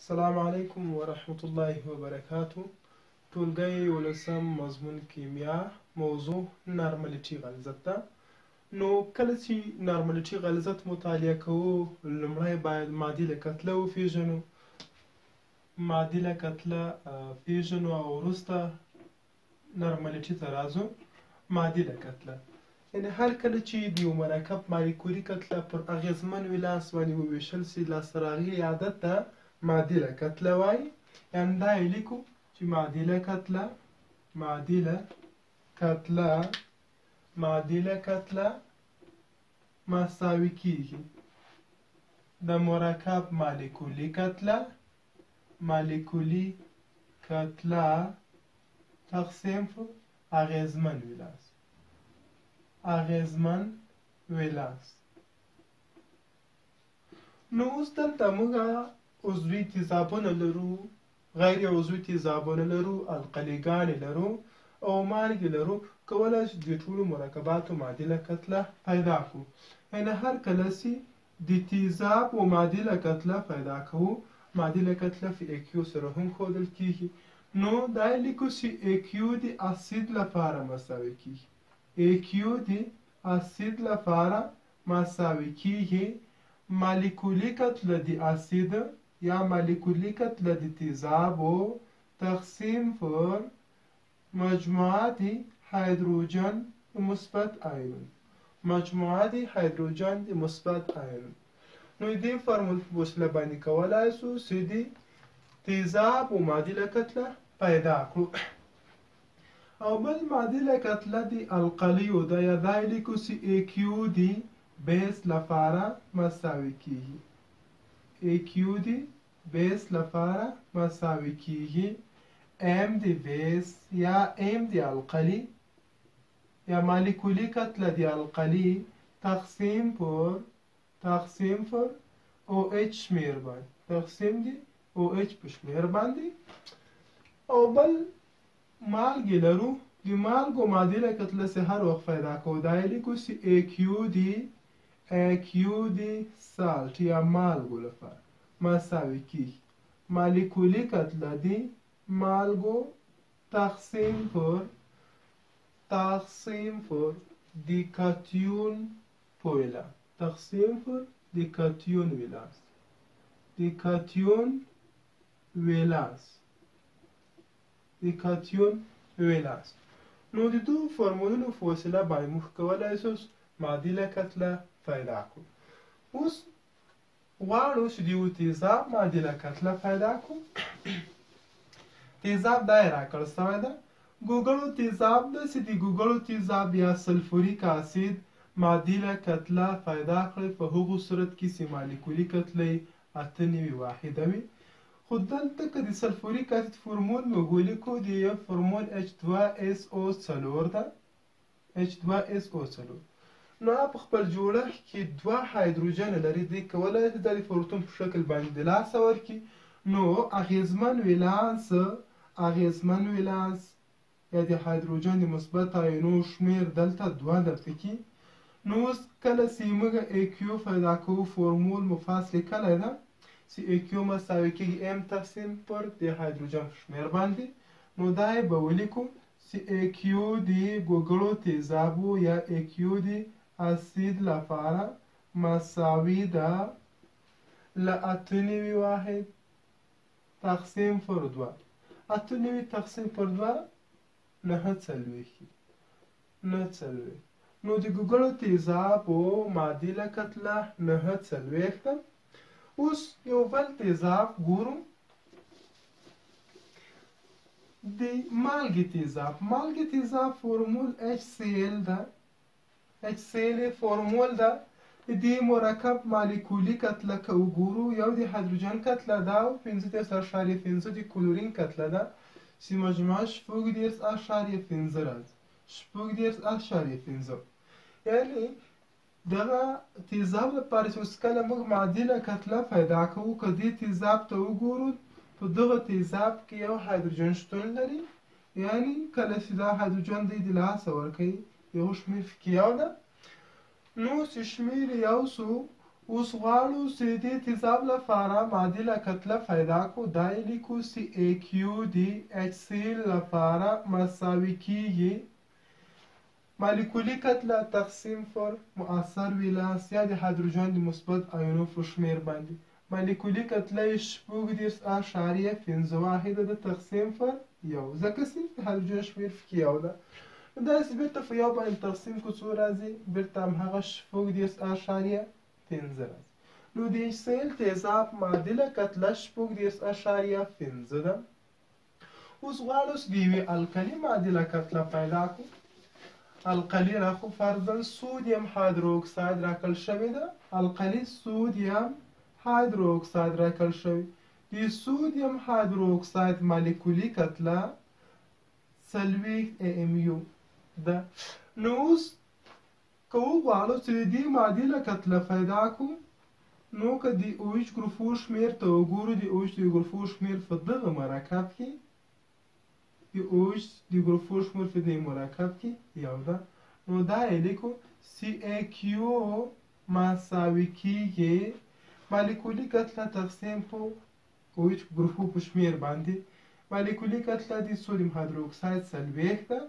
السلام علیکم ورحمة الله وبرکاته. ټولګی 11 مضمون کیمیا، موضوع نارملیټي غلظت ده. نو کله چې نارملیټي غلظت مطالعه کوو، لومړی باید مادي له کتله وپېژنو، او وروسته نارملیټي ته راځو. مادي له کتله یعنې هر کله چې د یو مرکب مالیکولي کتله پر اغېزمن ولانس باندې وویشل سي، لاسته راغلي عادت ته مادي له کتله وایي. یعنې دا یې لیکو چې مادي له کتله مساوي کیږي د مرکب مالیکولي کتله تقسیم په اغېزمن ولانس. نو اوس دلته موږ عضوي تیزابونه لرو، غیر عضوي تیزابونه لرو، القلیګانې لرو او مالګې لرو. کولی شو د ټولو مرکباتو مادي له کتله پیدا کړو. یعنې هر کله چې د تیزاب و مادي له کتله پیدا کوو، مادي له کتله په ایکیو سره هم ښودل کیږي. نو دا یې لیکو چې ایکیو د اسید لپاره مساوي کیږي مالیکولي کتله د اسید یا مالیکولي کتله د تیزابو تقسیم پر مجموعه د هایدروجن د مثبت آیون. نو دې فارمول په وسیله باندې کولی شو چې د تیزاب و مادي له کتله پیدا کړو. او بل مادي له کتله د القلیو ده، یا دا یې لیکو چې ایکیو د بیس لپاره مساوي کیږي. ام د بیس یا ام د القلی یا مالیکولي کتله د القلی تقسیم پر او ایچ شمیر باندې او بل مالګې لرو. د مالګو مادي له کتله چې هر وخت پیدا کوو، دا یې لیکو چې ایکیو د سالټ یا مالګو لپاره مساوي کیږي مالیکولي کتله د مالګو تقسیم پر د کاتیون ویلانس. نو د دوه فورمولونو په وسیله باندې موږ کولی شو مادي له کتله پیدا کړو. اوس غواړو چې د یو تیزاب مادي له کتله پیدا کړو. تیزاب دا یې راکړل سوی ده، ګوګړو تیزاب ده چې د ګوګړو تیزاب یا سلفوریک اسید مادي له کتله پیدا کړئ په هغو صورت کې چې مالیکولي کتله یې 8 واحده وي. خو دلته که د سلفوریک اسید فورمول موږ ولیکو، د یو فورمول H2SO4 ده. نو په خپل جوړښت کې 2 هایدروجن لري. دوی کولی شي دا د پروتون په شکل باندې د لاسه ورکړي. نو اغېزمن ولانس یا د هایدروجن د مثبت آیونو شمیر دلته 2 درته کړي. نو اوس کله چې موږ ایکیو پیدا کوو، فورمول مو فاس لیکلی ده چې ایکیو مساوي کیږي ام تقسیم پر د هایدروجن شمیر باندې. نو دا یې به ولیکو چې ایکیو د ګوګړو تیزابو یا ایکیو د اسید لپاره مساوي ده له 8 واحد تقسیم پر 2. 8 تقسیم پر 2 9 نو د ګوګړو تیزابو مادي له کتله 9 ده. اوس یو بل تیزاب ګورو، د مالګې تیزاب فورمول HCl ده. HCl فورمول ده. د مرکب مالیکولي کتله که وګورو، یو د هایدروجن کتله ده او 15.5 د کلورین کتله ده چې مجموعه 14.5 راځي. یعنې دغه تیزاب لپاره چې اوس کله موږ مادي له کتله پیدا کوو، که دې تیزاب ته وګورو، په دغه تیزاب کې یو هایدروجن شتون لري. یعنې کله چې دا هایدروجن دی د لاسه ورکوي، یو شمیر پکې یو ده. نو چې شمیر یو سو، اوس غواړو چې د دې تیزاب لپاره معادله کتله پیدا کړو. دا یې لیکو چې AQ د HCl لپاره مساوي کیږي مالیکولي کتله تقسیم پر مؤثر ولانس یا د هایدروجن د مثبت ایونو په شمیر باندې. مالیکولي کتله یې 0.51 ده تقسیم پر یو، ځکه چې د هایدروجن شمیر پکې یو ده. داسې بیرته په یو باندې تقسیم کړو څو راځي؟ بیرته همهغه 0.5 راځي. نو د HCl تیزاب معادله کتله 0.5 ده. اوس غواړو چې د یوې القلي معادله کتله پیدا کړو. القلي را خو فرضاً سودیم هایدروکساید راکړل شوې ده. القلي سودیم هایدروکساید راکړل شوی. د سودیم هایدروکساید مالیکولي کتله 40 AMU ده. نو اوس که وغواړو چې د دې معادله کتله پیدا کړو، نو که د OH ګروپو شمیر ته وګورو، د OH د ګروپو شمیر په دغه مرکب کې د OH د ګروپو شمیر په دې مرکب کې یو ده. نو دا یې لیکو CAQ مساوي کیږي مالیکولي کتله تقسیم په OH ګروپو په شمیر باندې. مالیکولي کتله د سودیم هایدروکساید 40 ده.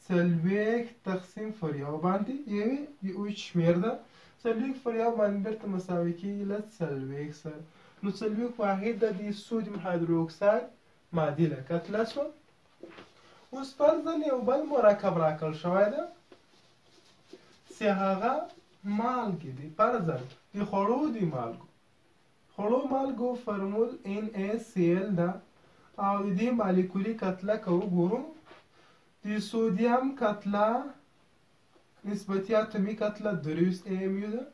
40 تقسیم پر یو باندې یوې د OH شمیر ده. 40 پر یو باندې بیرته مساوي کیږي له 40 سره. نو 40 واحد د سودیم هایدروکساید معادله کتله شوه. اوس فرضاً یو بل مرکب راکړل شوی ده چې هغه مالګې دي. فرضاً د خوړو مالګو فرمول NaCl ده. او د دې مالیکولي کتله که وګورو، د سودیم کتله نسبتي اتومي کتله 30 AMU ده.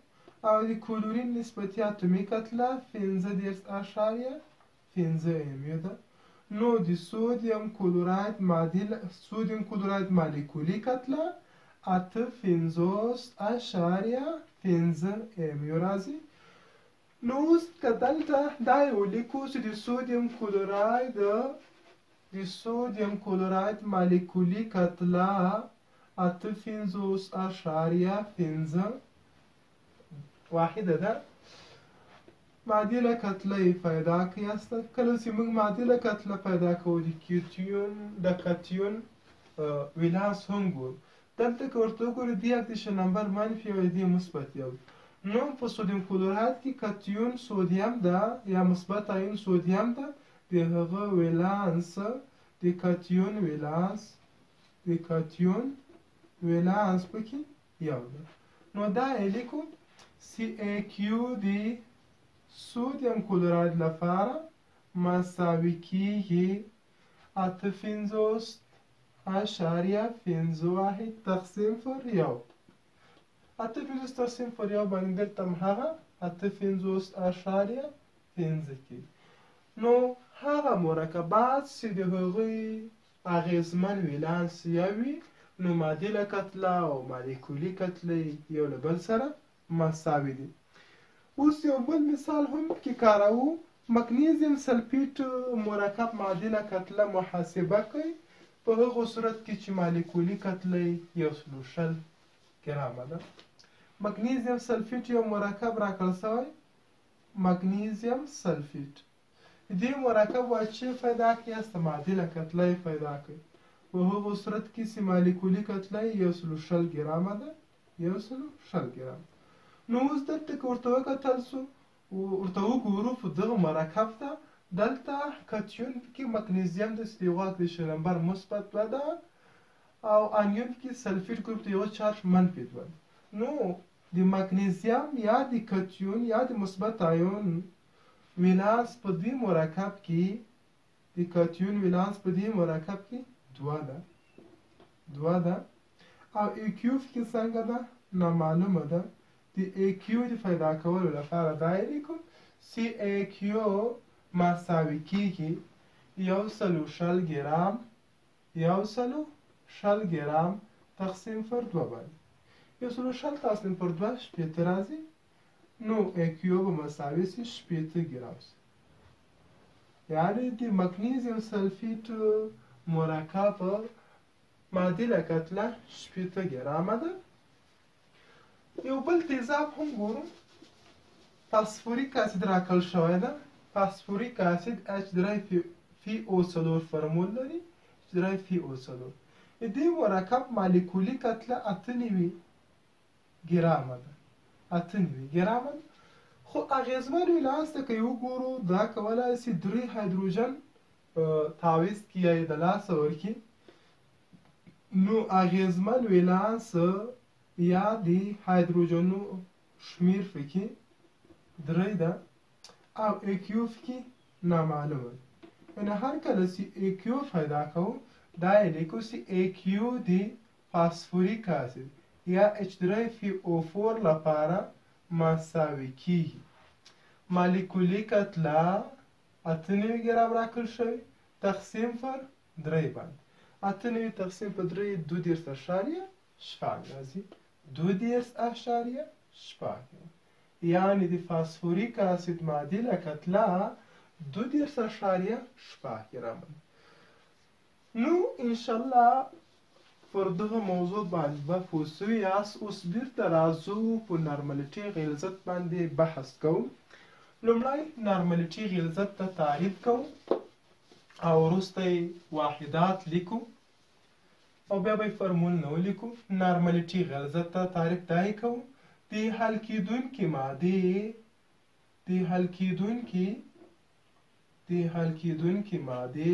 او د کلورین نسبتي اتومي کتله 15.5 AMU ده. نو د سودیم کلوراید مالیکولي کتله 58.5 AMU راځي. نو اوس که دلته دا یې ولیکو چې د سودیم کلوراید مالیکولي کتله 58.5 واحده ده. معادله کتله یې پیدا کړئ. کله چې موږ معادله کتله پیدا کوو د کتیون ولانس هم ګورو. دلته که ورته وګورو د اکتیشن نمبر منفي او د دې مثبت یو. نو په سودیم کلوراید کې کتیون سودیم ده یا مثبت ایون سودیم ده. د هغه ولانس د کتیون ولانس پکې یو ده. نو دا یې لیکو CAQ د سودیم کلوراید لپاره مساوي کیږي 58.51 تقسیم پر یو. 58 تقسیم پر یو باندې بیرته همهغه 58.5 کیږي. نو هغه مرکبات چې د هغوی اغیزمن ولانس یو وي، نو معادله کتله او مالیکولي کتله یو له بل سره مساوي دي. اوس یو بل مثال هم کې کاروو. مګنیزیم سلفیټ مرکب معادله کتله محاسبه کوي په هغو صورت کې چې مالیکولي کتله 160 ګرامه ده. مګنیزیم سلفیټ یو مرکب راکړل شوی، مګنیزیم سلفیټ. دې مرکب باید چې پیدا کړي است معادله کتله پیدا کړي په هغو صورت کې چې مالیکولي کتله 160 ګرامه ده. 160 ګرامه. نو اوس دلته که ورته وکتل سو، ورته وګورو په دغه مرکب ته دلته کتیون کې مګنیزیم د یو اکتیشن نمبر مثبت 2 ده او انیون کې سلفیټ ګروپ د یو چارج منفي 2 ده. نو د مګنیزیم یا د کتیون یا د مثبت ایون ولانس په دې مرکب کې د کتیون ولانس په دې مرکب کې 2 ده. او ایکیو کې څنګه ده نامعلومه ده. د ایکیو د پیدا کولو لپاره دا یې لیکو CAQ مساوي کیږي 160 ګرام تقسیم پر 2 باندې. 160 تقسیم پر 2 شپېته راځي. نو ایکیو به مساوي شي 80 ګرام. یعنې د مګنیزیم سلفیټ مرکب معادله کتله 80 ګرامه ده. یو بل تیزاب هم ګورو. فاسفوریک اسید راکړل شوی ده. فاسفوریک اسید H3PO4 فرمول لري. H3PO4 د دې مرکب مالیکولي کتله 98 ګرامه ده. 98 ګرامه ده. خو اغیزمن ولانس ته که وګورو دا کولی سي 3 هایدروجن تعویض کړي یا یې د لاسه ورکړي. نو اغیزمن ولانس یا د هایدروجنو شمیر پکې 3 ده او ایکیو پکې نامعلومه ده. یعنې هر کله چې ایکیو پیدا کوو دا یې لیکو چې ایکیو د فاسفوریک اسید یا H3PO4 لپاره مساوي کیږي. مالیکولي کتله 98 ګرام راکړل شوی تقسیم پر 3 باندې. 98 تقسیم پر 3 2.4 راځي. 2.4 یعنې د فاسفوریک اسید معادله کتله 2.4 ګرامه. نو انشاءالله پر دغه موضوع باندې به پوه سوي یاست. اوس بیرته راځو په نارملیټي غلظت باندې بحث کوو. لومړی نارملیټي غلظت ته تعریف کوو او وروسته یې واحدات لیکو او بیا به یې فرمولونه ولیکو. نارملیټي غلظت ته تعریف دا یې کوو: د حل کېدونکې مادې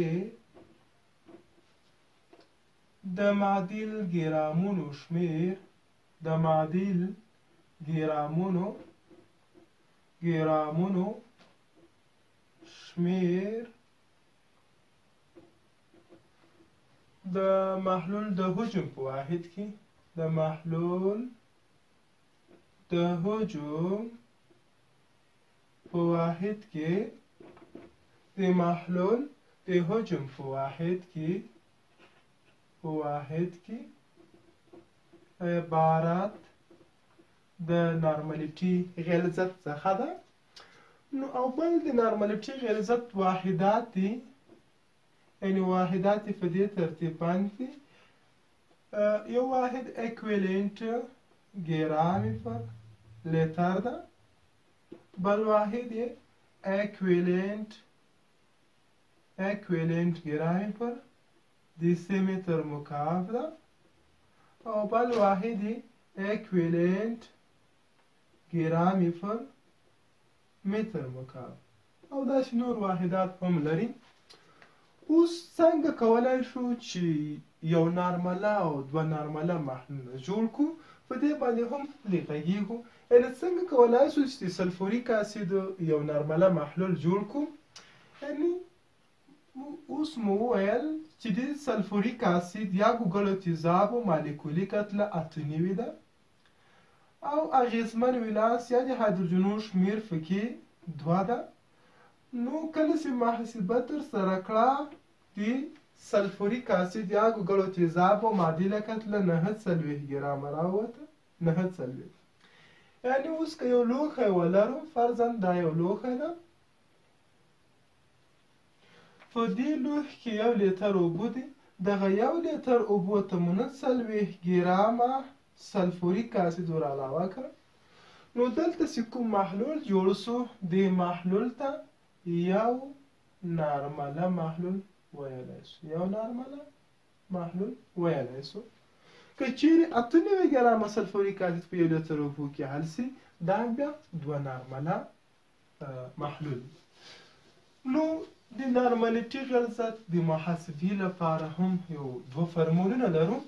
د معادل ګرامونو شمیر د محلول د حجم په واحد کې د محلول د حجم په واحد کې عبارت د نارملیټي غلظت څخه ده. نو او بل د نارملیټي غلظت واحدات دي. یعنې واحدات په دې ترتیب باندې یو واحد اکویلنت ګرام پر لیتر ده. بل واحد اکویلنت ګرام پر دیسیمتر مکعب ده. او بل واحد اکویلنت ګرام پر متر مکعب او داسې نور واحدات هم لري. اوس څنګه کولی شو چې یو نارمله او دوه نارمله محلولونه جوړ کړو؟ په دې باندې هم غږیږو. یعنې څنګه کولی شو چې د سلفوریک اسید یو نارمله محلول جوړ کړو؟ یعنې اوس مو وویل چې د سلفوریک اسید یا ګوګړو تیزابو مالیکولي کتله 98 ده او اغیزمن ولانس یا د هایدروجنو شمیر پکې 2 ده. نو کله چې محاسبه ترسره کړه د سلفوریک اسید یا ګوګړو تیزابو معادله کتله 49 ګرامه راووته. 49 یعنې اوس که یو لوښی ولرو، فرضاً دا یو لوښی ده، په دې لوښي کې 1 لیتر اوبه دي. دغه 1 لیتر اوبو ته 49 ګرامه سلفوریک اسید ور علاوه کړ. نو دلته چې کوم محلول جوړ سو، دې محلول ته یو نارمله محلول ویلی سو. که چیرې 98 ګرامه سلفوریک اسید په 1 لیتر اوبو کې حل سي، دا بیا 2 نارمله محلول. نو د نارملیټي غلظت د محاسبې لپاره هم یو 2 فرمولونه لرو.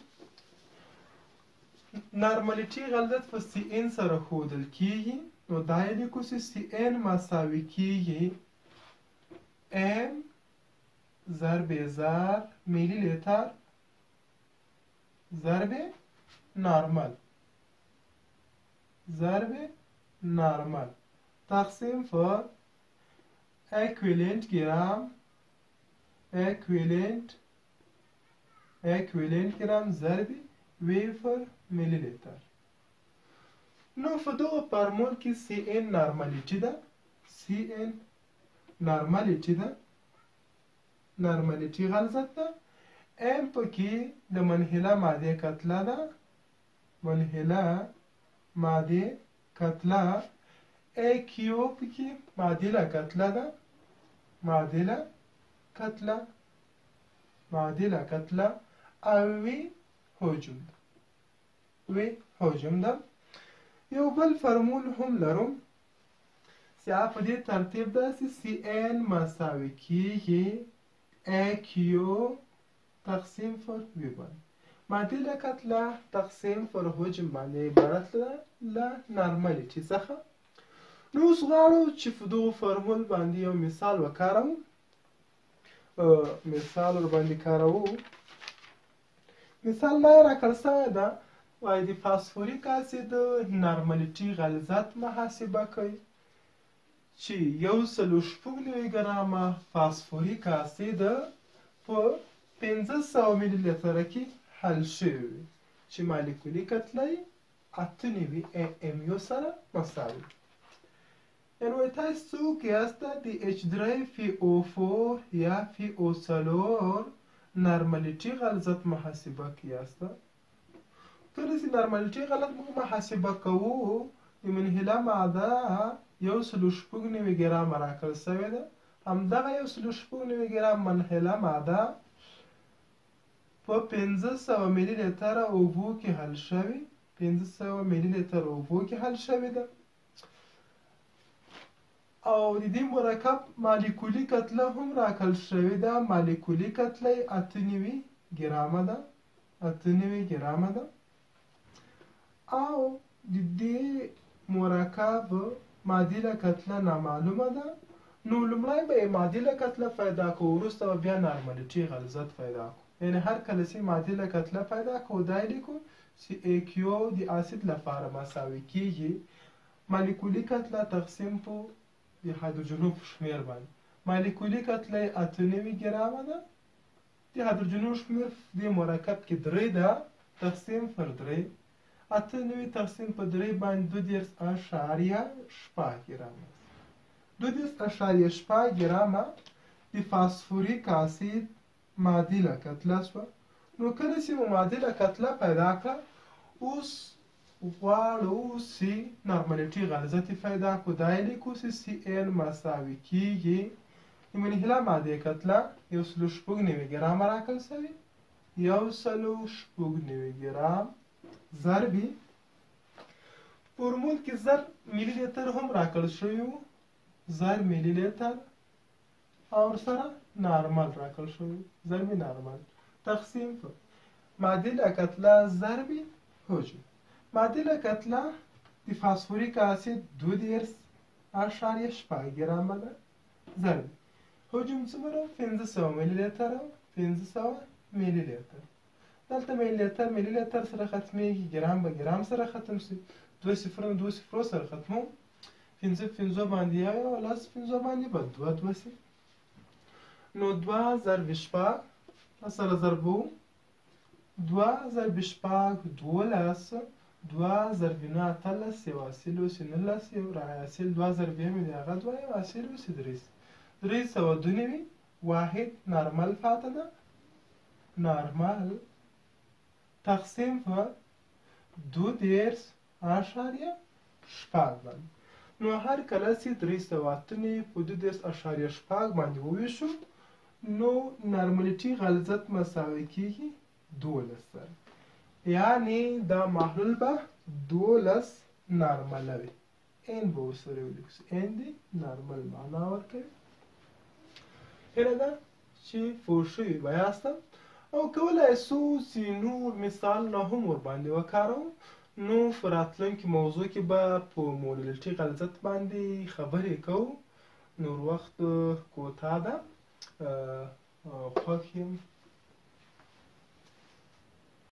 نارملیټي غلظت په CN سره ښودل کیږي. نو دا یې لیکو چې CN مساوي کیږي M ضرب زر میلی لیتر ضرب نارمل تقسیم پر اکویلنت گرام ضرب وی پر میلی لیتر. نو په دغه فرمول کې CN نارملیټي ده، نارملیټي غلظت ده. M پکې د منحله مادې کتله ده. AQ پکې معادله کتله ده، معادله کتله او وی حجم ده، یو بل فرمول هم لرم چې په دې ترتیب ده چې CN مساوي کیږي AQ تقسیم پر وی باندې. معادله کتله تقسیم پر حجم باندې عبارت ده له نارمالیټي څخه. نو اوس غواړو چې په دغو فرمول باندې یو مثال وکاروو. مثال ورباندې کاروو. مثال دا راکړل شوی ده، وایي د فاسفوریک اسید نارمالیټي غلظت محاسبه کوي چې 1.6 ګرامه فاسفوریک اسید په 500 ملي لیتره کې حل شوی وي چې مالیکولي کتله یې 8 AMU سره مساوي. یعنې وایي تاسو څوک یاست د H3PO4 یا PO4 نارمالیټي غلظت محاسبه کې یاست. کله چې نارمالیټي غلظت موږ محاسبه کوو د منحله ماده 1.6 ګرامه راکړل شوې ده. همدغه 1.6 ګرام منحله ماده په 500 ملي لیتره اوبو کې حل شوې، 500 ملي لیتره اوبو کې حل شوې ده. او د دې مرکب مالیکولي کتله هم راکړل شوې ده. مالیکولي کتله 8 ګرامه ده، 8 ګرامه ده. او د دې مرکب معادله کتله نامعلومه ده. نو لومړی به یې معادله کتله پیدا کوو، وروسته به بیا نارمالیټي غلظت پیدا کوو. یعنې هر کله چې معادله کتله پیدا کوو دا یې لیکو چې AQ د اسید لپاره مساوي کیږي مالیکولي کتله تقسیم په د هایدروجنونو په شمېر باندې. مالیکولي کتله 8 ګرامه ده. د هایدروجنونو شمېر دې مرکب کې 3 ده، تقسیم پر 3. 8 تقسیم په 3 باندې 2.8 ګرامه. 2.8 ګرامه د فاسفوریک اسید معادله کتله شوه. نو کله چې مو معادله کتله پیدا کړه، اوس غواړو چې نارمالیټي غلظت پیدا کړو. دا یې لیکو چې CN مساوي کیږي د منحله مادې کتله 1.6 ګرامه راکړل شوې، 1.6 ګرام ضربې فورمول کې زر ملي لیتر هم راکړل شوی و، زر ملي لیتر او ورسره نارمل راکړل شوی، ضربې نارمل تقسیم په معادله کتله ضربې حجم. معادله کتله د فاسفوریک اسید 2.8 ګرامه ده، ضربې حجم څومره 500 ملي لیتر، 500 ملي لیتر. دلته ملي لیتر سره ختمیږي، ګرام به ګرام سره ختم شي، 2 صفرونه 2 صفرو سره ختمو، 5 باندې یو 10 باندې به 2 شي. نو 2 ضرب شپږ سره ضربو، 2 ضرب شپږ 12، 2 ضرب 9 13، یو حاصل اوسي 19، یو حاصل 2 ضرب مې دی هغه 2، یو حاصل اوسي 392 واحد نارمل پاته ده. نارمل تقسیم په 2.8 باندې. نو هر کله چې 308 په 2.8 باندې وویشو، نو نارمالیټي غلظت مساوي کیږي 12 سره. یعنې دا محلول به 12 نارمله وي. ان به ورسره ولیکو، ان د نارمل معنا ورکوي. هیله ده چې پوه شوي به یاستم او کولی سو چې نور مثالونه هم ورباندې وکاروو. نو په راتلونکي موضوع کې به په مولولیټي غلظت باندې خبرې کوو. نور وخت کوتاه ده.